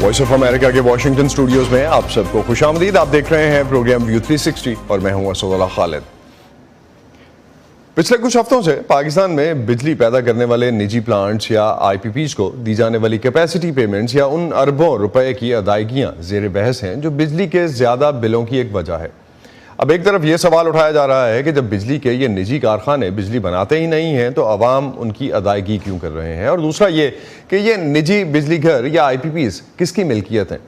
Voice of America के Washington studios में आप सबको खुशामदीद। आप देख रहे हैं प्रोग्राम व्यू 360 और मैं हूं असदुल्लाह खालिद। पिछले कुछ हफ्तों से पाकिस्तान में बिजली पैदा करने वाले निजी प्लांट्स या आईपीपीज को दी जाने वाली कैपेसिटी पेमेंट्स या उन अरबों रुपए की अदायगियां जेर बहस हैं जो बिजली के ज्यादा बिलों की एक वजह है। अब एक तरफ ये सवाल उठाया जा रहा है कि जब बिजली के ये निजी कारखाने बिजली बनाते ही नहीं हैं तो अवाम उनकी अदायगी क्यों कर रहे हैं, और दूसरा ये कि ये निजी बिजली घर या आईपीपीज किसकी मिल्कियत हैं।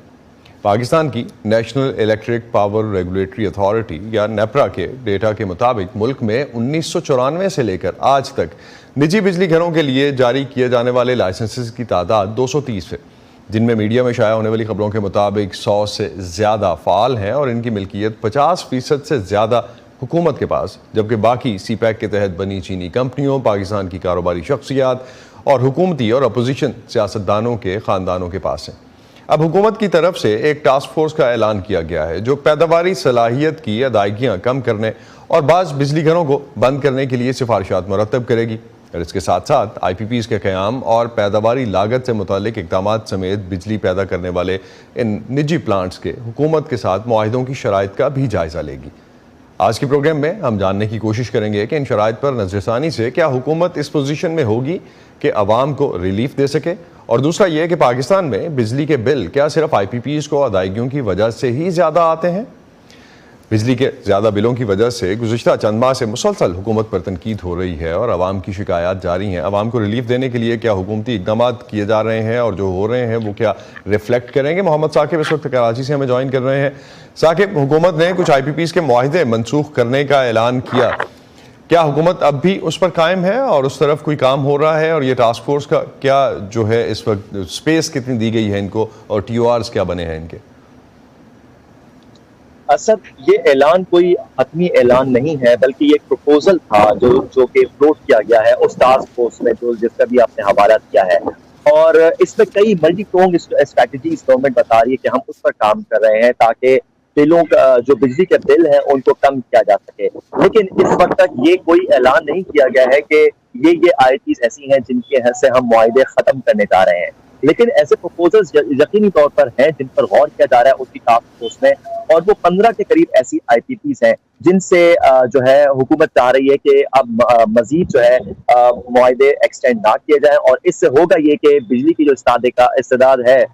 पाकिस्तान की national electric power regulatory authority या नेपरा के डेटा के मुताबिक मुल्क में 1994 से लेकर आज तक निजी बिजली घरों के लिए जारी किए जाने वाले लाइसेंसेस की तादाद 230 है, जिनमें मीडिया में शाया होने वाली खबरों के मुताबिक 100 से ज़्यादा फ़ाल हैं और इनकी मिल्कियत 50% से ज़्यादा हुकूमत के पास, जबकि बाकी सीपैक के तहत बनी चीनी कंपनियों, पाकिस्तान की कारोबारी शख्सियात और हुकूमती और अपोजिशन सियासतदानों के ख़ानदानों के पास हैं। अब हुकूमत की तरफ से एक टास्क फोर्स का ऐलान किया गया है जो पैदावारी सलाहियत की अदायगियाँ कम करने और बाज़ बिजली घरों को बंद करने के लिए सिफारिशात मुरतब करेगी, और इसके साथ साथ आईपीपीज के क़याम और पैदावारी लागत से मुतालिक इक़दामात समेत बिजली पैदा करने वाले इन निजी प्लांट्स के हुकूमत के साथ मुआहिदों की शराइत का भी जायज़ा लेगी। आज के प्रोग्राम में हम जानने की कोशिश करेंगे कि इन शराइत पर नज़रसानी से क्या हुकूमत इस पोजीशन में होगी कि अवाम को रिलीफ दे सके, और दूसरा ये कि पाकिस्तान में बिजली के बिल क्या सिर्फ आईपीपीज को अदायगियों की वजह से ही ज़्यादा आते हैं। बिजली के ज़्यादा बिलों की वजह से गुज़िश्ता चंद माह से मुसलसल हुकूमत पर तनकीद हो रही है और आवाम की शिकायत जारी हैं। आवाम को रिलीफ देने के लिए क्या हुकूमती इक़दाम किए जा रहे हैं और जो हो रहे हैं वो क्या रिफ्लेक्ट करेंगे। मोहम्मद साकिब इस वक्त कराची से हमें ज्वाइन कर रहे हैं। साकिब, हुकूमत ने कुछ आईपीपीज के मुआहिदे मनसूख करने का ऐलान किया, क्या हुकूमत अब भी उस पर कायम है और उस तरफ कोई काम हो रहा है, और ये टास्क फोर्स का क्या जो है इस वक्त स्पेस कितनी दी गई है इनको, और TORs क्या बने हैं इनके? असद, ये ऐलान कोई हतमी ऐलान नहीं है, बल्कि ये एक प्रपोजल था जो कि फ्लोट किया गया है उस टास्क फोर्स में, जो जिसका भी आपने हवाला किया है। और इसमें कई मल्टी प्रोंग स्ट्रैटेजीज गवर्नमेंट बता रही है कि हम उस पर काम कर रहे हैं ताकि बिलों का जो बिजली के बिल हैं उनको कम किया जा सके। लेकिन इस वक्त तक ये कोई ऐलान नहीं किया गया है कि ये आईपीज ऐसी हैं जिनके हद से हम मुआहिदे खत्म करने जा रहे हैं। लेकिन ऐसे प्रपोजल्स यकीनी तौर पर हैं जिन पर गौर किया जा रहा है उसकी टास्क फोर्स में, और वो 15 के करीब ऐसी आईपीपीज हैं जिनसे जो है हुकूमत चाह रही है कि अब मजीद जो है मुआहिदे एक्सटेंड ना किए जाएं, और इससे होगा ये कि बिजली की जो इस्तेदाद है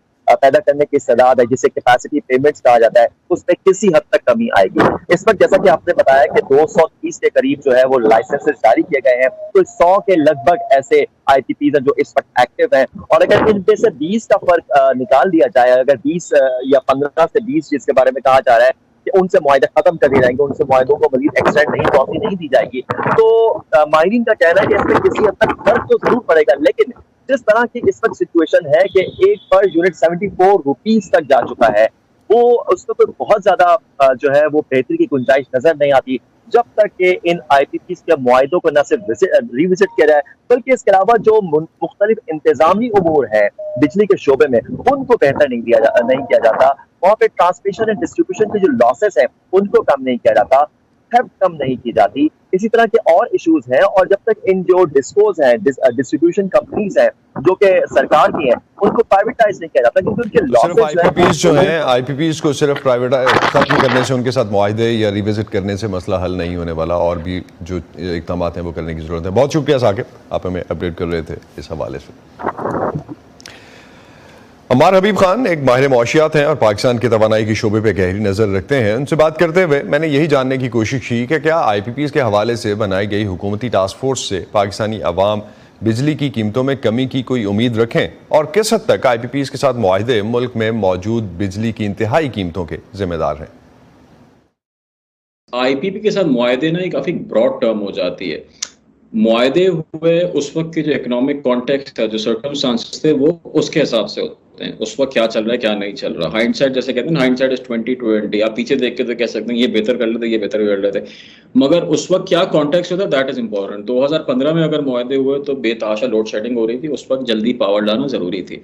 पैदा करने की इस्तेदाद है, जिसे कैपेसिटी पेमेंट्स कहा जाता है, उसमें किसी हद तक कमी आएगी। इस वक्त जैसा कि आपने बताया कि 230 के करीब जो है वो लाइसेंसेस जारी किए गए हैं, तो 100 के लगभग ऐसे आईपीपीज हैं जो इस वक्त एक्टिव हैं। और अगर इनमें से 20 का फर्क निकाल दिया जाए, अगर 20 या 15 से 20 जिसके बारे में कहा जा रहा है कि उनसे मुआहिदे खत्म कर दिए जाएंगे, उनसे मुआहिदों को मजीद एक्सटेंड नहीं तौसीह नहीं दी जाएगी, तो माहिरीन का कहना है कि इसमें किसी हद तक फर्क तो जरूर पड़ेगा। लेकिन जिस तरह की इस वक्त सिचुएशन है कि एक पर यूनिट 74 रुपीज तक जा चुका है, वो उसमें कोई बहुत ज्यादा जो है वो बेहतरी की गुंजाइश नजर नहीं आती जब तक कि इन आईपीपीज के मुआहिदों को न सिर्फ रिविजिट किया जाए, बल्कि इसके अलावा जो मुख्तलिफ इंतजामी उमूर है बिजली के शोबे में उनको बेहतर नहीं किया जाता। वहाँ पे ट्रांसमिशन एंड डिस्ट्रीब्यूशन के जो लॉसेस हैं उनको कम नहीं किया जाता, थेफ्ट कम नहीं की जाती, इसी तरह के और इश्यूज हैं। और जब तक इन जो डिस्कोज हैं, डिस्ट्रीब्यूशन कंपनीज हैं जो कि सरकार की हैं, उनको प्राइवेटाइज नहीं किया जाता क्योंकि उनके लॉसेस आईपीपीज जो हैं, आईपीपीज को सिर्फ प्राइवेटाइज खत्म करने से, उनके साथ मुआहिदे या रिविजिट करने से मसला हल नहीं होने वाला, और भी जो इक़दाम हैं वो करने की जरूरत है। बहुत शुक्रिया साकिब, आप हमें अपडेट कर रहे थे इस हवाले से। अमार हबीब खान एक माहिर मुआशियात हैं और पाकिस्तान के तवानाई की शोबे पर गहरी नज़र रखते हैं। उनसे बात करते हुए मैंने यही जानने की कोशिश की कि क्या आईपीपीज के हवाले से बनाई गई हुकूमती टास्क फोर्स से पाकिस्तानी अवाम बिजली की कीमतों में कमी की कोई उम्मीद रखें, और किस हद तक आईपीपीज के साथ मुआहिदे मुल्क में मौजूद बिजली की इंतहाई कीमतों के जिम्मेदार हैं। आईपीपी के साथ मुआहिदे ना काफ़ी ब्रॉड टर्म हो जाती है। मुआहिदे हुए उस वक्त के जो इकोनॉमिक कॉन्टेक्स्ट है, जो सर्कमस्टांसेस थे, वो उसके हिसाब से होते हैं। उस वक्त क्या चल रहा है, क्या नहीं चल रहा। हाइंडसाइट जैसे कहते हैं ना, हाइंडसाइट इज 20/20। आप पीछे देख के तो कह सकते हैं ये बेहतर कर लेते, ये बेहतर कर लेते, मगर उस वक्त क्या कॉन्टेक्स्ट होता है, दैट इज इंपॉर्टेंट। 2015 में अगर मुआहिदे हुए तो बेतहाशा लोड शेडिंग हो रही थी, उस वक्त जल्दी पावर लाना जरूरी थी।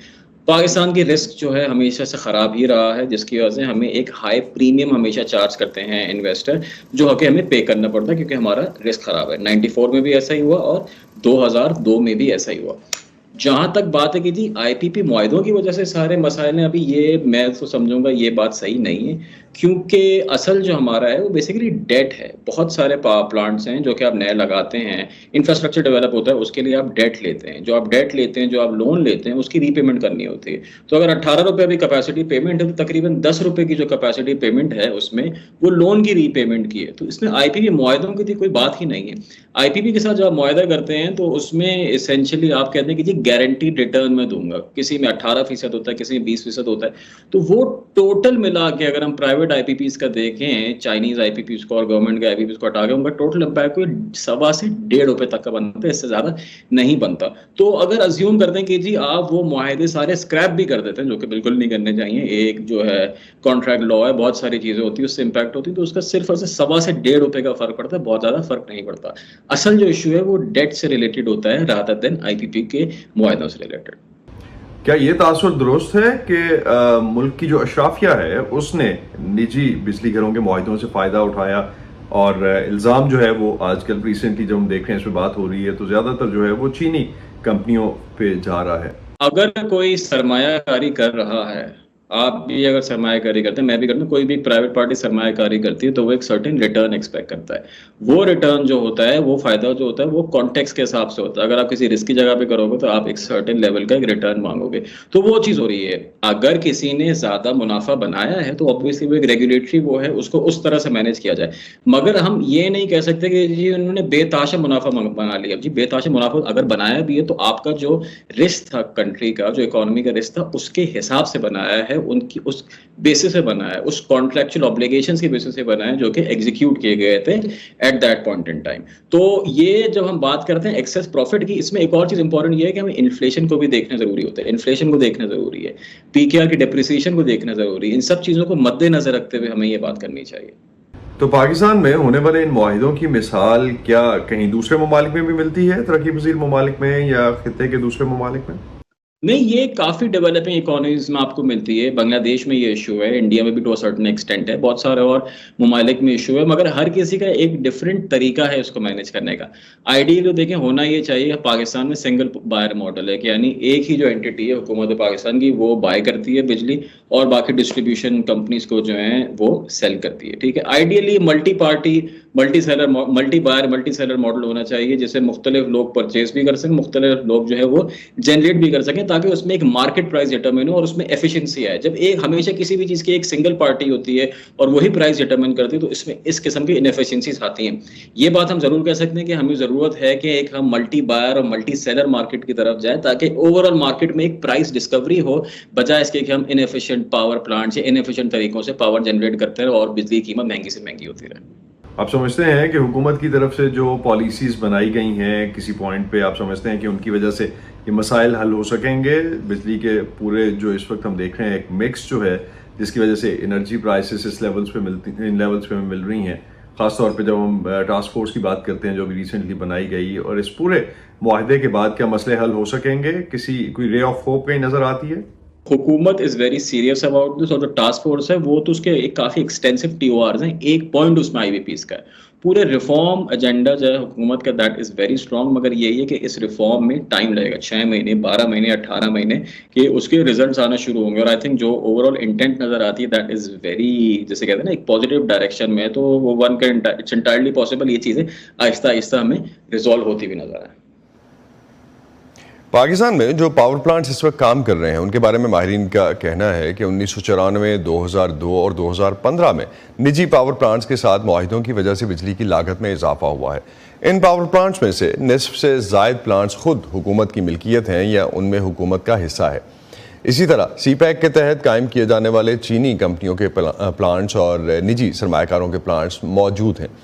पाकिस्तान की रिस्क जो है हमेशा से ख़राब ही रहा है, जिसकी वजह से हमें एक हाई प्रीमियम हमेशा चार्ज करते हैं इन्वेस्टर, जो हमें हमें पे करना पड़ता है क्योंकि हमारा रिस्क ख़राब है। 94 में भी ऐसा ही हुआ और 2002 में भी ऐसा ही हुआ। जहां तक बात है कि जी आईपीपी मुआहदों की वजह से सारे मसाइल हैं, अभी ये मैं तो समझूंगा ये बात सही नहीं है, क्योंकि असल जो हमारा है वो बेसिकली डेट है। बहुत सारे पावर प्लांट्स हैं जो कि आप नए लगाते हैं, इंफ्रास्ट्रक्चर डेवलप होता है, उसके लिए आप डेट लेते हैं, जो आप डेट लेते हैं, जो आप लोन लेते हैं, उसकी रीपेमेंट करनी होती है। तो अगर 18 रुपये अभी कैपेसिटी पेमेंट है, तो तकरीबन 10 रुपये की जो कैपेसिटी पेमेंट है उसमें वो लोन की रीपेमेंट की है। तो इसमें आईपीपी मुआहदों की कोई बात ही नहीं है। आईपीपी के साथ जब आप मुआहदा करते हैं तो उसमें इसेंशियली आप कहते हैं कि जी गारंटीड रिटर्न मैं दूंगा, किसी में 18% होता है, किसी में 20% होता है। तो वो टोटल मिला के अगर हम प्राइवेट आईपीपीज का देखें, चाइनीज आईपीपीज को और गवर्नमेंट के आईपीपीज को हटा के, उनका टोटल इम्पैक्ट कोई 1.25 से 1.5 रुपए तक का बनता है, इससे ज्यादा नहीं बनता। तो अगर अज्यूम करते हैं कि जी आप वो मुआहदे सारे स्क्रैप भी कर देते हैं, जो कि बिल्कुल नहीं करने चाहिए, एक जो है कॉन्ट्रैक्ट लॉ है, बहुत सारी चीजें होती है, उससे इम्पैक्ट होती है, तो उसका सिर्फ 1.25 से 1.5 रुपए का फर्क पड़ता है, बहुत ज्यादा फर्क नहीं पड़ता। असल जो इशू है वो डेट से रिलेटेड होता है रादर देन आईपीपी के मुआहदों से रिलेटेड। क्या ये तासुर दुरुस्त है कि मुल्क की जो अशराफिया है उसने निजी बिजली घरों के मुआहदों से फ़ायदा उठाया, और इल्ज़ाम जो है वो आजकल रिसेंटली जब हम देख रहे हैं, इस पर बात हो रही है, तो ज़्यादातर जो है वो चीनी कंपनियों पे जा रहा है। अगर कोई सरमायाकारी कर रहा है, आप भी अगर सरमायाकारी करते हैं, मैं भी करता हूं, कोई भी प्राइवेट पार्टी सरमायाकारी करती है तो वो एक सर्टेन रिटर्न एक्सपेक्ट करता है। वो रिटर्न जो होता है, वो फायदा जो होता है, वो कॉन्टेक्स्ट के हिसाब से होता है। अगर आप किसी रिस्की जगह पे करोगे तो आप एक सर्टेन लेवल का एक रिटर्न मांगोगे, तो वो चीज हो रही है। अगर किसी ने ज्यादा मुनाफा बनाया है तो ऑब्वियसली वो एक रेगुलेटरी वो है, उसको उस तरह से मैनेज किया जाए। मगर हम ये नहीं कह सकते कि जी उन्होंने बेताशा मुनाफा बना लिया। जी बेताशा मुनाफा अगर बनाया भी है तो आपका जो रिस्क था कंट्री का, जो इकोनॉमी का रिस्क था, उसके हिसाब से बनाया है, उनकी उस बेसिस से बना है, उस कॉन्ट्रेक्चुअल ऑब्लिगेशंस के बेसिस से बना है, जो कि एग्जीक्यूट किए गए थे at that point in time. तो ये जब हम बात करते हैं एक्सेस प्रॉफिट की, इसमें एक और चीज इंपॉर्टेंट ये है कि हमें इन्फ्लेशन को भी देखना जरूरी होता है। इन्फ्लेशन को देखना जरूरी है, पीकेआर की डेप्रिसिएशन को देखना जरूरी है। इन सब चीजों को मद्देनजर रखते हुए हमें ये बात करनी चाहिए। तो पाकिस्तान में होने वाले इन मुआहिदों की मिसाल क्या कहीं दूसरे ममालिक में भी मिलती है, तरक्की पजीर ममालिक में या खित्ते के दूसरे ममालिक में? नहीं, ये काफ़ी डेवलपिंग इकोनॉमीज में आपको मिलती है। बांग्लादेश में ये इशू है, इंडिया में भी टू अ सर्टेन एक्सटेंट है, बहुत सारे और ममालिक में इशू है, मगर हर किसी का एक डिफरेंट तरीका है उसको मैनेज करने का। आइडियली तो देखें होना ये चाहिए, पाकिस्तान में सिंगल बायर मॉडल है कि यानी एक ही जो एंटिटी है हुकूमत पाकिस्तान की, वो बाय करती है बिजली और बाकी डिस्ट्रीब्यूशन कंपनीज को जो है वो सेल करती है। ठीक है, ideally multi party multi seller multi buyer multi seller model होना चाहिए, जिससे मुख्तलिफ लोग परचेज भी कर सकें, मुख्तलिफ लोग जो है वो जनरेट भी कर सकें, ताकि उसमें एक मार्केट प्राइस डिटरमिन हो और उसमें एफिशिएंसी आए। जब एक हमेशा किसी भी चीज़ की एक सिंगल पार्टी होती है और वही प्राइस डिटरमिन करती है, तो इसमें इस किस्म की इनएफिशिएंसीज आती हैं। ये बात हम जरूर कह सकते हैं कि हमें ज़रूरत है कि एक हम मल्टी बायर और मल्टी सेलर मार्केट की तरफ जाए, ताकि ओवरऑल मार्केट में एक प्राइस डिस्कवरी हो, बजाय इसके कि हम इनएफिशिएंट पावर प्लांट्स या इनएफिशिएंट तरीकों से पावर जनरेट करते रहे और बिजली की कीमत महंगी से महंगी होती रहे। आप समझते हैं कि हुकूमत की तरफ से जो पॉलिसीज़ बनाई गई हैं, किसी पॉइंट पे आप समझते हैं कि उनकी वजह से ये मसाइल हल हो सकेंगे? बिजली के पूरे जो इस वक्त हम देख रहे हैं एक मिक्स जो है, जिसकी वजह से एनर्जी प्राइसेस इस लेवल्स पे इन लेवल्स पे मिल रही हैं, ख़ासतौर पे जब हम टास्क फोर्स की बात करते हैं जो भी रिसेंटली बनाई गई, और इस पूरे मुआहदे के बाद क्या मसले हल हो सकेंगे? कोई रे ऑफ होप कहीं नज़र आती है? हुकूमत is very serious about this, और जो टास्क फोर्स है वो तो उसके एक काफी एक्सटेंसिव टीओआर हैं, एक पॉइंट उसमें आईबीपीस का है। पूरे रिफॉर्म एजेंडा जो है हुकूमत का, दैट इज वेरी स्ट्रॉन्ग, मगर यही है कि इस रिफॉर्म में टाइम लगेगा, 6 महीने 12 महीने 18 महीने के उसके रिजल्ट्स आना शुरू होंगे। और आई थिंक जो ओवरऑल इंटेंट नजर आती है दैट इज वेरी, जैसे कहते हैं ना, एक पॉजिटिव डायरेक्शन में, तो वो one can it's entirely possible ये चीजें आहिस्ता आहिस्ता हमें रिजॉल्व होती हुई नजर आए। पाकिस्तान में जो पावर प्लांट्स इस वक्त काम कर रहे हैं, उनके बारे में माहिरीन का कहना है कि 1994, 2002 और 2015 में निजी पावर प्लांट्स के साथ मुआहिदों की वजह से बिजली की लागत में इजाफा हुआ है। इन पावर प्लांट्स में से निस्फ से ज़ायद प्लांट्स खुद हुकूमत की मिल्कियत हैं या उनमें हुकूमत का हिस्सा है। इसी तरह सीपैक के तहत कायम किए जाने वाले चीनी कंपनियों के प्लांट्स और निजी सरमायाकारों के प्लांट्स मौजूद हैं।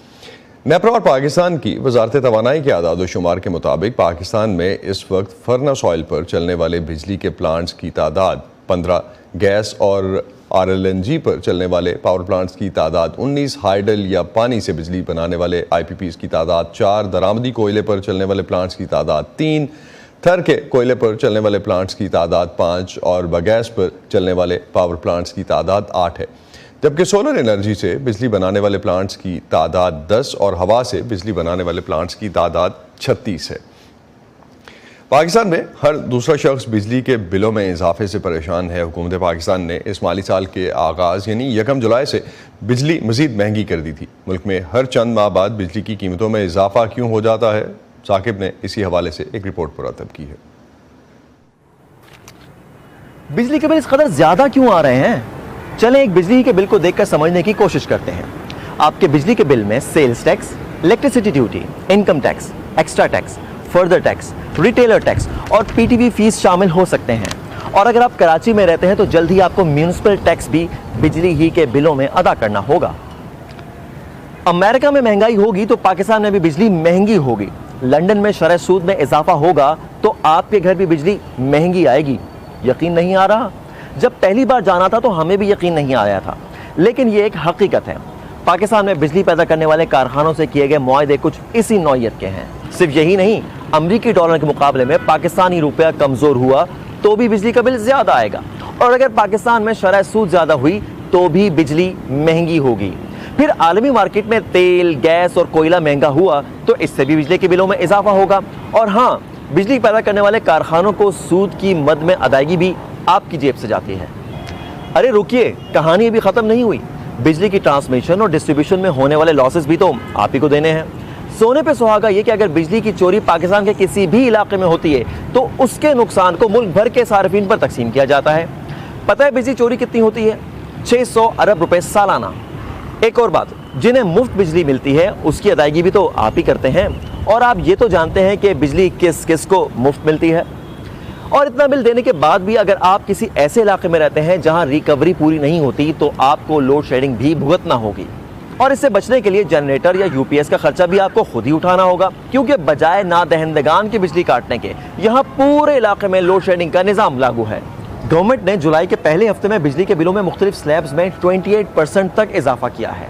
नेपरा और पाकिस्तान की वजारत तवानाई के आदाद शुमार के मुताबिक पाकिस्तान में इस वक्त फर्नस ऑयल पर चलने वाले बिजली के प्लांट्स की तादाद 15, गैस और RLNG पर चलने वाले पावर प्लांट्स की तादाद 19, हाइडल या पानी से बिजली बनाने वाले IPPs की तादाद 4, दरामदी कोयले पर चलने वाले प्लांट्स की तादाद 3, थर के कोयले पर चलने वाले प्लांट्स की तादाद 5 और बगैस पर चलने वाले पावर प्लांट्स की तादाद 8 है। जबकि सोलर एनर्जी से बिजली बनाने वाले प्लांट्स की तादाद 10 और हवा से बिजली बनाने वाले प्लांट्स की तादाद 36 है। पाकिस्तान में हर दूसरा शख्स बिजली के बिलों में इजाफे से परेशान है। हुकूमत पाकिस्तान ने इस माली साल के आगाज़ यानी 1 जुलाई से बिजली मज़ीद महंगी कर दी थी। मुल्क में हर चंद माह बाद बिजली की कीमतों में इजाफा क्यों हो जाता है, साकिब ने इसी हवाले से एक रिपोर्ट मुरतब की है। बिजली के बिल इस कदर ज्यादा क्यों आ रहे हैं? चलें एक बिजली के बिल को देखकर समझने की कोशिश करते हैं। आपके बिजली के बिल में sales tax, electricity duty, income tax, extra tax, further tax, retailer tax और पीटीवी फीस शामिल हो सकते हैं। और अगर आप कराची में रहते हैं तो जल्द ही आपको म्यूनिसिपल टैक्स भी बिजली ही के बिलों में अदा करना होगा। अमेरिका में महंगाई होगी तो पाकिस्तान में भी बिजली महंगी होगी। लंदन में शरह सूद में इजाफा होगा तो आपके घर भी बिजली महंगी आएगी। यकीन नहीं आ रहा? जब पहली बार जाना था तो हमें भी यकीन नहीं आया था, लेकिन ये एक हकीकत है। पाकिस्तान में बिजली पैदा करने वाले कारखानों से किए गए मुआहदे कुछ इसी नौयत के हैं। सिर्फ यही नहीं, अमरीकी डॉलर के मुकाबले में पाकिस्तानी रुपया कमजोर हुआ तो भी बिजली का बिल ज्यादा आएगा, और अगर पाकिस्तान में शरह सूद ज्यादा हुई तो भी बिजली महंगी होगी। फिर आलमी मार्केट में तेल, गैस और कोयला महंगा हुआ तो इससे भी बिजली के बिलों में इजाफा होगा। और हाँ, बिजली पैदा करने वाले कारखानों को सूद की मद में अदायगी भी आपकी जेब से जाती है। अरे रुकिए, कहानी अभी खत्म नहीं हुई। बिजली की ट्रांसमिशन और डिस्ट्रीब्यूशन में होने वाले लॉसेस भी तो आप ही को देने हैं। सोने पे सुहागा ये कि अगर बिजली की चोरी पाकिस्तान के किसी भी इलाके में होती है तो उसके नुकसान को मुल्क भर के सार्फिन पर तकसीम किया जाता है। पता है बिजली चोरी कितनी होती है? 600 अरब रुपए सालाना। एक और बात, जिन्हें मुफ्त बिजली मिलती है उसकी अदायगी भी तो आप ही करते हैं। और आप ये तो जानते हैं कि बिजली किस किस को मुफ्त मिलती है। और इतना बिल देने के बाद भी अगर आप किसी ऐसे इलाके में रहते हैं जहां रिकवरी पूरी नहीं होती तो आपको लोड शेडिंग भी भुगतना होगी। और इससे बचने के लिए जनरेटर या यूपीएस का खर्चा भी आपको खुद ही उठाना होगा, क्योंकि बजाय ना दहनदगान की बिजली काटने के यहाँ पूरे इलाके में लोड शेडिंग का निजाम लागू है। गवर्नमेंट ने जुलाई के पहले हफ्ते में बिजली के बिलों में मुख्तलिफ स्लैब्स में 28% तक इजाफा किया है।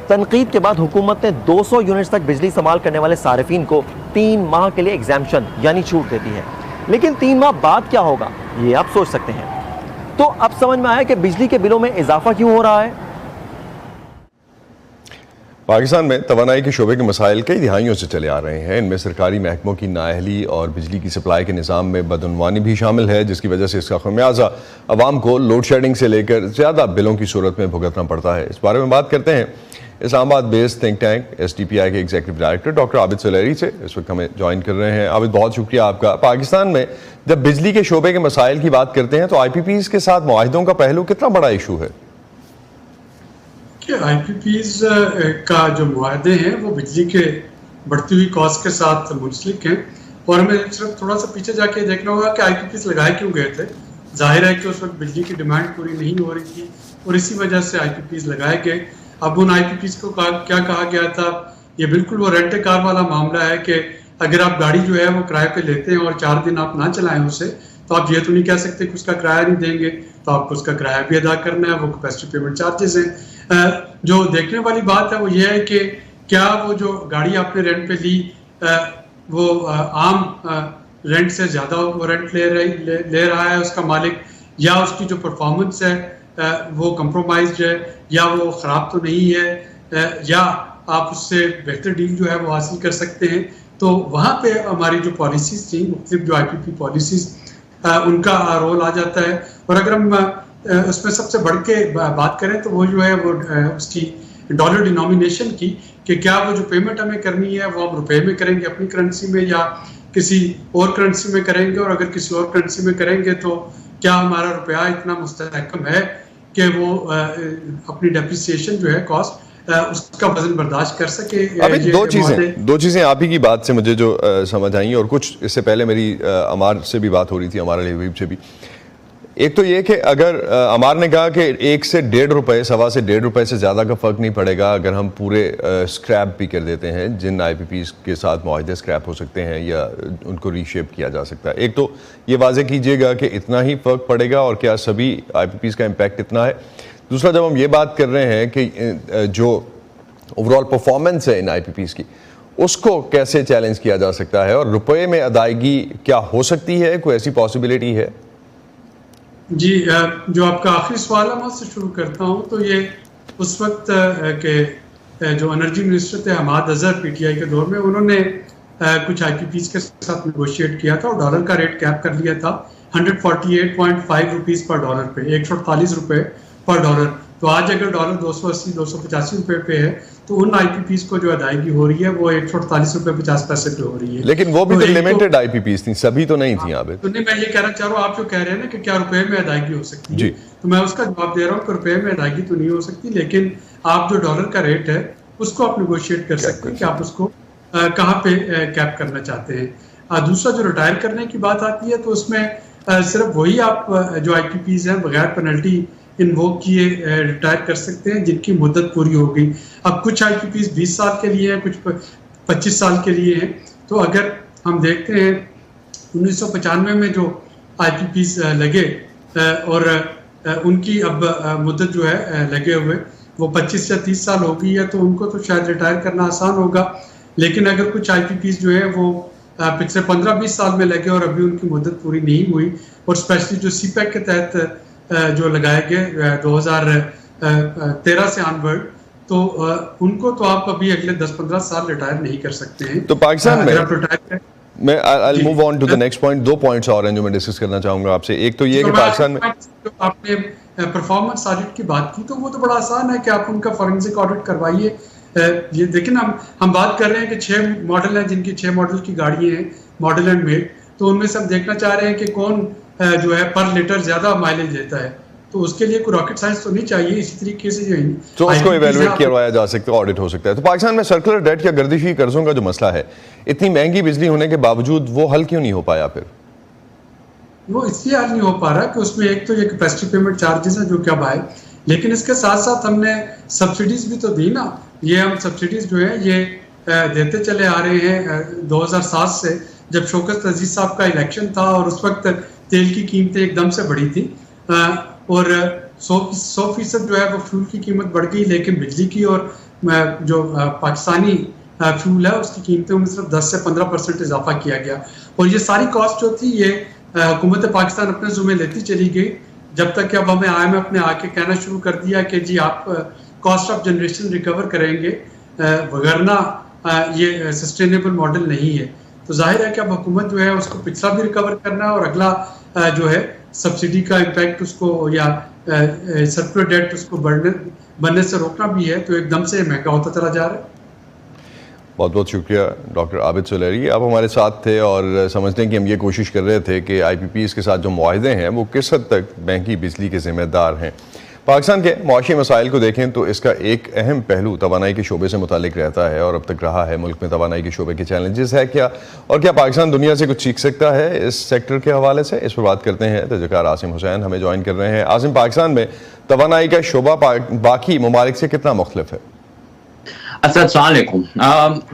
तनकीद के बाद हुकूमत ने 200 यूनिट्स तक बिजली इस्तेमाल करने वाले सारिफिन को 3 माह के लिए एग्जाम्पशन यानी छूट देती है। लेकिन 3 माह बाद क्या होगा ये आप सोच सकते हैं। तो अब समझ में आया कि बिजली के बिलों में इजाफा क्यों हो रहा है। पाकिस्तान में तवानाई के शोबे के मसाइल कई दिहाइयों से चले आ रहे हैं। इनमें सरकारी महकमों की नाअहली और बिजली की सप्लाई के निज़ाम में बदउनवानी भी शामिल है, जिसकी वजह से इसका खमियाजा अवाम को लोड शेडिंग से लेकर ज़्यादा बिलों की सूरत में भुगतना पड़ता है। इस बारे में बात करते हैं Islamabad based think tank STPI के एग्जीक्यूटिव डायरेक्टर डॉक्टर आबिद सुलेरी से। इस वक्त हमें ज्वाइन कर रहे हैं। आबिद, बहुत शुक्रिया आपका। पाकिस्तान में जब बिजली के शोबे के मसाइल की बात करते हैं तो IPPs के साथ मुआहिदों का पहलू कितना बड़ा इशू है? कि IPPs का जो मुआहदे हैं वो बिजली के बढ़ती हुई कॉस्ट के साथ मुंसलिक हैं। और हमें सिर्फ थोड़ा सा पीछे जाके देखना होगा कि IPPs लगाए क्यों गए थे। जाहिर है कि उस वक्त बिजली की डिमांड पूरी नहीं हो रही थी और इसी वजह से IPPs लगाए गए। अब उन IPPs को क्या कहा गया था, ये बिल्कुल वो रेंट कार वाला मामला है कि अगर आप गाड़ी जो है वो किराए पे लेते हैं और 4 दिन आप ना चलाएं उसे, तो आप ये तो नहीं कह सकते कि उसका किराया नहीं देंगे, तो आपको उसका किराया भी अदा करना है। वो कैपेसिटी पेमेंट चार्जेस हैं। जो देखने वाली बात है वो ये है कि क्या वो जो गाड़ी आपने रेंट पे ली वो आम रेंट से ज़्यादा वो रेंट ले रहा है उसका मालिक, या उसकी जो परफॉर्मेंस है वो कंप्रोमाइज्ड है, या वो ख़राब तो नहीं है, या आप उससे बेहतर डील जो है वो हासिल कर सकते हैं। तो वहाँ पे हमारी जो पॉलिसीज़ थी, मुख्तलिफ जो IPP पॉलिसीज़ उनका रोल आ जाता है। और अगर हम उसमें सबसे बढ़ के बात करें तो वो जो है वो उसकी डॉलर डिनोमिनेशन की, कि क्या वो जो पेमेंट हमें करनी है वो हम रुपए में करेंगे अपनी करेंसी में या किसी और करेंसी में करेंगे, और अगर किसी और करेंसी में करेंगे तो क्या हमारा रुपया इतना मुस्तहकम है कि वो अपनी डेप्रिसिएशन जो है कॉस्ट उसका वजन बर्दाश्त कर सके। अभी दो चीज़ें आप ही की बात से मुझे जो समझ आई, और कुछ इससे पहले मेरी अमार से भी बात हो रही थी, अमार हबीब से भी। एक तो ये कि अगर अमार ने कहा कि 1 से 1.5 रुपये, 1.25 से 1.5 रुपये से ज़्यादा का फ़र्क नहीं पड़ेगा अगर हम पूरे स्क्रैप भी कर देते हैं, जिन IPPs के साथ मुआहदे स्क्रैप हो सकते हैं या उनको रीशेप किया जा सकता है। एक तो ये वाज़ेह कीजिएगा कि इतना ही फ़र्क पड़ेगा और क्या सभी IPPs का इम्पैक्ट इतना है। दूसरा, जब हम ये बात कर रहे हैं कि जो ओवरऑल परफॉर्मेंस है इन IPPs की, उसको कैसे चैलेंज किया जा सकता है और रुपये में अदायगी क्या हो सकती है, कोई ऐसी पॉसिबिलिटी है? जी, जो आपका आखिरी सवाल है मैं उससे शुरू करता हूँ। तो ये उस वक्त के जो एनर्जी मिनिस्टर थे हमाद अजहर PTI के दौर में, उन्होंने कुछ IPPs के साथ नेगोशिएट किया था और डॉलर का रेट कैप कर लिया था 148.5 रुपीज़ पर डॉलर पे, 148 रुपये पर डॉलर। तो आज अगर डॉलर 280-285 रुपये पे है तो उन IPPs को जो अदायगी हो रही है वो 148 रुपये 50 पैसे पे हो रही है। लेकिन वो भी तो लिमिटेड IPPs थी, सभी तो नहीं थी आबिद। तो नहीं, मैं ये कहना चाह रहा हूँ, आप जो कह रहे हैं ना कि क्या रुपए में अदायगी हो सकती है, तो मैं उसका जवाब दे रहा हूँ कि रुपए में अदायगी तो नहीं हो सकती, लेकिन आप जो डॉलर का रेट है उसको आप निगोशिएट कर सकते हैं कि आप उसको कहाँ पे कैप करना चाहते हैं। दूसरा जो रिटायर करने की बात आती है तो उसमें सिर्फ वही आप जो IPPs हैं बगैर पेनल्टी इन्वोक किए रिटायर कर सकते हैं जिनकी मुद्दत पूरी हो गई। अब कुछ IPPs 20 साल के लिए हैं, कुछ 25 साल के लिए हैं। तो अगर हम देखते हैं 1995 में जो IPPs लगे और उनकी अब मुद्दत जो है लगे हुए वो 25 या 30 साल हो गई है, तो उनको तो शायद रिटायर करना आसान होगा। लेकिन अगर कुछ IPPs जो है वो पिछले 15-20 साल में लगे और अभी उनकी मुद्दत पूरी नहीं हुई, और स्पेशली जो CPEC के तहत जो लगाए गए 2013 से ऑनवर्ड, तो उनको तो आप अभी अगले 10-15 साल रिटायर नहीं कर सकते हैं। तो पाकिस्तान में मैं I'll move on to the next point। 2 points और हैं जो मैं डिस्कस करना चाहूंगा आपसे। एक तो ये कि पाकिस्तान में आपने परफॉर्मेंस ऑडिट की बात की, तो वो तो बड़ा आसान है कि आप उनका फॉरेंसिक ऑडिट करवाइए। ये देखिए ना, हम बात कर रहे हैं कि 6 मॉडल हैं जिनकी 6 मॉडल की गाड़ियां हैं, मॉडल एंड मेड, तो उनमें से हम देखना चाह रहे हैं कि कौन जो है पर लीटर ज्यादा माइलेज देता है। तो उसके लिए कोई रॉकेट साइंस तो नहीं चाहिए। इसी तरीके से जो तो उसको इवैल्यूएट करवाया जा सकता है, ऑडिट हो सकता है। तो पाकिस्तान में सर्कुलर डेट या गर्दिशी कर्जों का जो मसला है, इतनी महंगी बिजली होने के बावजूद वो हल क्यों नहीं हो पाया? फिर वो इसलिए हल नहीं हो पा रहा कि उसमें एक तो ये कैपेसिटी पेमेंट चार्जेस हैं जो कि अब आए, लेकिन इसके साथ साथ हमने सब्सिडीज भी तो दी ना। ये हम सब्सिडीज जो है ये देते चले आ रहे हैं 2007 से, जब शौकत अजीज साहब का इलेक्शन था और उस वक्त तेल की कीमतें एकदम से बढ़ी थी और 100% जो है वो फ्यूल की कीमत बढ़ गई, लेकिन बिजली की और जो पाकिस्तानी फ्यूल है उसकी कीमतों में सिर्फ 10 से 15% इजाफा किया गया। और ये सारी कॉस्ट जो थी ये हुकूमत पाकिस्तान अपने ज़ुम्मे लेती चली गई, जब तक कि अब हमें IMF ने आके कहना शुरू कर दिया कि जी आप कॉस्ट ऑफ जनरेशन रिकवर करेंगे, वगरना ये सस्टेनेबल मॉडल नहीं है। तो जाहिर है कि अब हुकूमत जो है उसको पिछला भी रिकवर करना है और अगला जो है सब्सिडी का इम्पैक्ट उसको या सर्कुलर डेट उसको बनने से रोकना भी है, तो एकदम से महंगा होता चला जा रहा है। बहुत बहुत शुक्रिया डॉक्टर आबिद सुलेरी, आप हमारे साथ थे और समझते हैं कि हम ये कोशिश कर रहे थे कि IPPs के साथ जो मुआहदे हैं वो किस हद तक महंगी बिजली के जिम्मेदार हैं। पाकिस्तान के मुआशी मसाइल को देखें तो इसका एक अहम पहलू तवानाई के शोबे से मुतालिक रहता है और अब तक रहा है। मुल्क में तवानाई के शोबे के चैलेंजेस है क्या, और क्या पाकिस्तान दुनिया से कुछ सीख सकता है इस सेक्टर के हवाले से? इस पर बात करते हैं। तजकार आसिम हुसैन हमें ज्वाइन कर रहे हैं। आसिम, पाकिस्तान में तवानाई का शोबा बाकी ममालिक से कितना मुख्तलिफ है? अस्सलाम वालेकुम।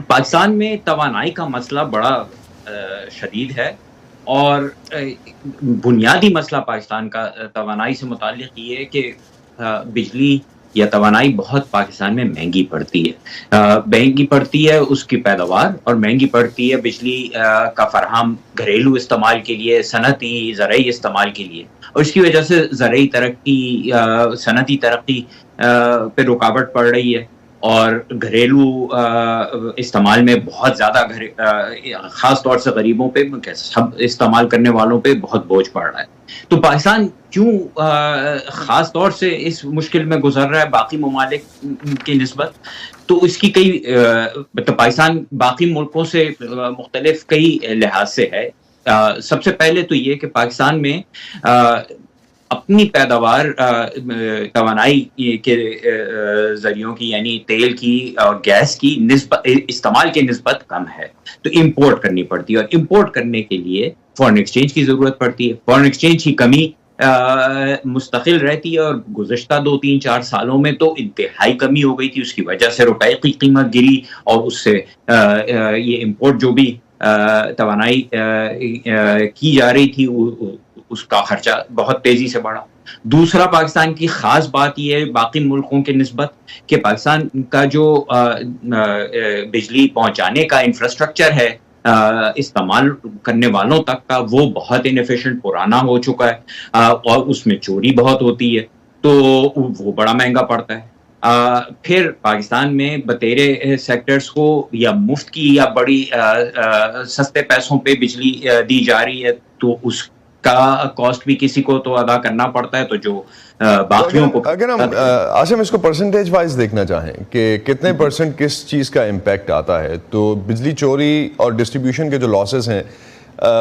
पाकिस्तान में तवानाई का मसला बड़ा शदीद है और बुनियादी मसला पाकिस्तान का तवानाई से मुताल्लिक ये है कि बिजली या तवानाई बहुत पाकिस्तान में महंगी पड़ती है। महंगी पड़ती है उसकी पैदावार और महंगी पड़ती है बिजली का फराहम घरेलू इस्तेमाल के लिए, सनती ज़राई इस्तेमाल के लिए, और इसकी वजह से ज़राई तरक्की, सनती तरक्की पे रुकावट पड़ रही है और घरेलू इस्तेमाल में बहुत ज़्यादा ख़ास तौर से गरीबों पे, सब इस्तेमाल करने वालों पे बहुत बोझ पड़ रहा है। तो पाकिस्तान क्यों ख़ास तौर से इस मुश्किल में गुजर रहा है बाकी ममालिक की निस्बत? तो इसकी कई तो पाकिस्तान बाकी मुल्कों से मुख्तलिफ कई लिहाज से है। सबसे पहले तो ये कि पाकिस्तान में अपनी पैदावार तवानाई के जरियों की यानी तेल की और गैस की निस्बत इस्तेमाल के निस्बत कम है, तो इंपोर्ट करनी पड़ती है और इंपोर्ट करने के लिए फॉरेन एक्सचेंज की ज़रूरत पड़ती है। फॉरेन एक्सचेंज की कमी मुस्तकिल रहती है और गुज़श्ता 2-3-4 सालों में तो इंतहाई कमी हो गई थी। उसकी वजह से रुपए की कीमत गिरी और उससे ये इंपोर्ट जो भी तवानाई की जा रही थी उसका खर्चा बहुत तेजी से बढ़ा। दूसरा, पाकिस्तान की खास बात यह है बाकी मुल्कों के निस्बत कि पाकिस्तान का जो बिजली पहुंचाने का इंफ्रास्ट्रक्चर है इस्तेमाल करने वालों तक का, वो बहुत इनएफिशिएंट पुराना हो चुका है और उसमें चोरी बहुत होती है, तो वो बड़ा महंगा पड़ता है। फिर पाकिस्तान में बतेरे सेक्टर्स को या मुफ्त की या बड़ी सस्ते पैसों पे बिजली दी जा रही है, तो उसका कॉस्ट भी किसी को तो अदा करना पड़ता है। तो जो बाकियों को, अगर हम आसिम इसको परसेंटेज वाइज देखना चाहें कि कितने परसेंट किस चीज का इम्पैक्ट आता है, तो बिजली चोरी और डिस्ट्रीब्यूशन के जो लॉसेस हैं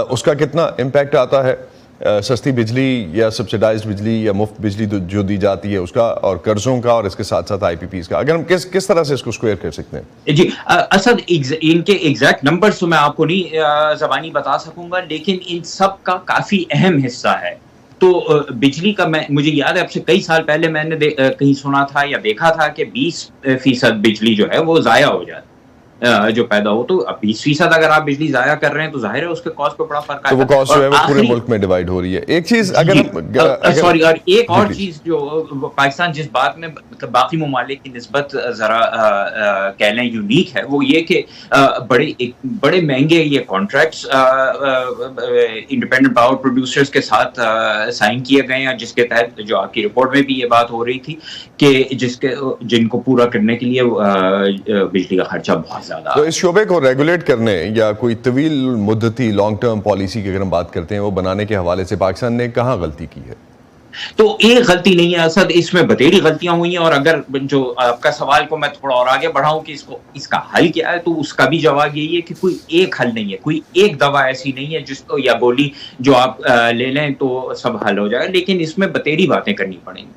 उसका कितना इम्पैक्ट आता है, सस्ती बिजली या सब्सिडाइज्ड बिजली या मुफ्त बिजली जो दी जाती है उसका, और कर्जों का, और इसके साथ साथ आईपीपीज का, अगर हम किस तरह से इसको स्क्वायर कर सकते हैं? जी असद, इनके एग्जैक्ट नंबर्स तो मैं आपको नहीं ज़बानी बता सकूंगा, लेकिन इन सब का काफी अहम हिस्सा है। तो बिजली का मुझे याद है, अब से कई साल पहले मैंने कहीं सुना था या देखा था कि 20% बिजली जो है वो जाया हो जाती जो पैदा हो। तो अब 20% अगर आप बिजली जाया कर रहे हैं तो जाहिर है उसके कॉस्ट पे बड़ा फर्क आएगा। तो वो कॉस्ट जो है वो पूरे मुल्क में डिवाइड हो रही है। एक चीज अगर सॉरी, और एक और चीज जो पाकिस्तान जिस बात में मतलब बाकी ममालिक की निस्बत जरा कह लें यूनिक है, वो ये कि बड़े महंगे ये कॉन्ट्रैक्ट्स इंडिपेंडेंट पावर प्रोड्यूसर्स के साथ साइन किए गए हैं, जिसके तहत जो आपकी रिपोर्ट में भी ये बात हो रही थी कि जिनको पूरा करने के लिए बिजली का खर्चा बहुत। तो इस शोबे को रेगुलेट करने या कोई तवील मुद्दती लॉन्ग टर्म पॉलिसी की अगर हम बात करते हैं, वो बनाने के हवाले से पाकिस्तान ने कहाँ गलती की है? तो एक गलती नहीं है असद, इसमें बतेरी गलतियां हुई हैं। और अगर जो आपका सवाल को मैं थोड़ा और आगे बढ़ाऊं कि इसका हल क्या है, तो उसका भी जवाब यही है कि कोई एक हल नहीं है, कोई एक दवा ऐसी नहीं है जिसको या गोली जो आप ले लें तो सब हल हो जाएगा, लेकिन इसमें बतेरी बातें करनी पड़ेंगी।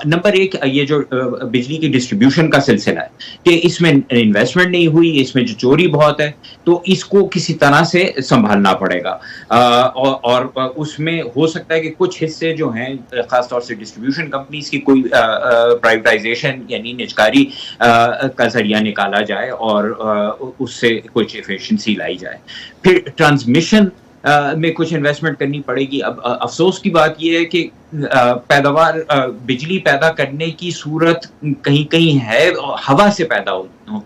नंबर एक, ये जो बिजली की डिस्ट्रीब्यूशन का सिलसिला है कि इसमें इन्वेस्टमेंट नहीं हुई, इसमें जो चोरी बहुत है, तो इसको किसी तरह से संभालना पड़ेगा। और उसमें हो सकता है कि कुछ हिस्से जो हैं, खासतौर से डिस्ट्रीब्यूशन कंपनीज की कोई प्राइवेटाइजेशन यानी निजकारी का जरिया निकाला जाए और उससे कुछ एफिशिएंसी लाई जाए। फिर ट्रांसमिशन में कुछ इन्वेस्टमेंट करनी पड़ेगी। अब अफसोस की बात यह है कि पैदावार बिजली पैदा करने की सूरत कहीं कहीं है हवा से पैदा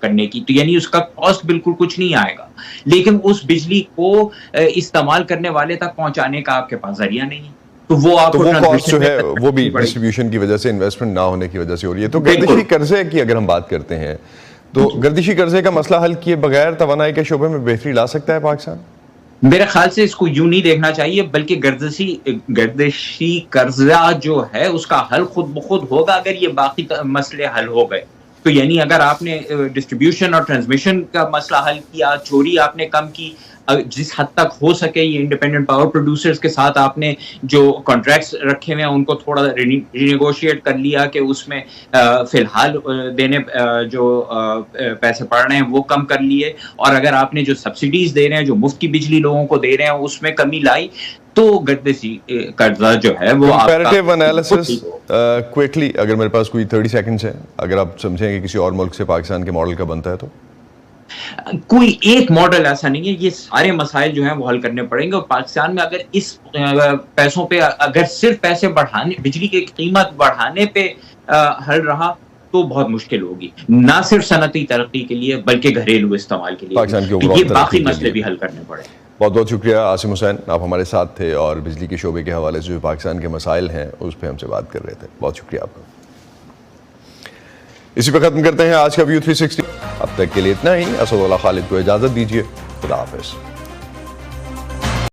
करने की, तो यानी उसका कॉस्ट बिल्कुल कुछ नहीं आएगा, लेकिन उस बिजली को इस्तेमाल करने वाले तक पहुंचाने का आपके पास जरिया नहीं है। तो वो कॉस्ट जो है वो भी डिस्ट्रीब्यूशन की वजह से, इन्वेस्टमेंट ना होने की वजह से हो रही है। तो गर्दिशी कर्जे की अगर हम बात करते हैं, तो गर्दिशी कर्जे का मसला हल किए बगैर तवानाई के शोबे में बेहतरी ला सकता है पाकिस्तान? मेरे ख्याल से इसको यूं नहीं देखना चाहिए, बल्कि गर्दिशी कर्जा जो है उसका हल खुद ब खुद होगा अगर ये बाकी मसले हल हो गए। तो यानी अगर आपने डिस्ट्रीब्यूशन और ट्रांसमिशन का मसला हल किया, चोरी आपने कम की, जिस हद तक हो सके ये इंडिपेंडेंट पावर प्रोड्यूसर्स के साथ आपने जो कॉन्ट्रैक्ट्स रखे हुए हैं उनको थोड़ा रिनेगोशिएट कर लिया कि उसमें फिलहाल देने जो पैसे पड़ रहे हैं वो कम कर लिए, और अगर आपने जो सब्सिडीज दे रहे हैं, जो मुफ्त की बिजली लोगों को दे रहे हैं, उसमें कमी लाई, तो गर्दिशी कर्जा जो है वो कंपैरेटिव एनालिसिस क्विकली, अगर मेरे पास कोई 30 सेकंड्स है, अगर आप समझें कि किसी और मुल्क से पाकिस्तान के मॉडल का बनता है, तो कोई एक मॉडल ऐसा नहीं है, ये सारे मसाइल जो हैं वो हल करने पड़ेंगे। और पाकिस्तान में अगर इस पैसों पे, अगर सिर्फ पैसे बढ़ाने, बिजली की कीमत बढ़ाने पे हल रहा तो बहुत मुश्किल होगी, ना सिर्फ सनती तरक्की के लिए बल्कि घरेलू इस्तेमाल के लिए, पाकिस्तान की ये बाकी मसले भी हल करने पड़े। बहुत बहुत शुक्रिया आसिम हुसैन, आप हमारे साथ थे और बिजली के शोबे के हवाले से जो पाकिस्तान के मसाइल हैं उस पर हमसे बात कर रहे थे। बहुत शुक्रिया आपका। इसी पर खत्म करते हैं आज का व्यू 360। अब तक के लिए इतना ही। असदुल्लाह खालिद को इजाजत दीजिए। खुदा हाफिज।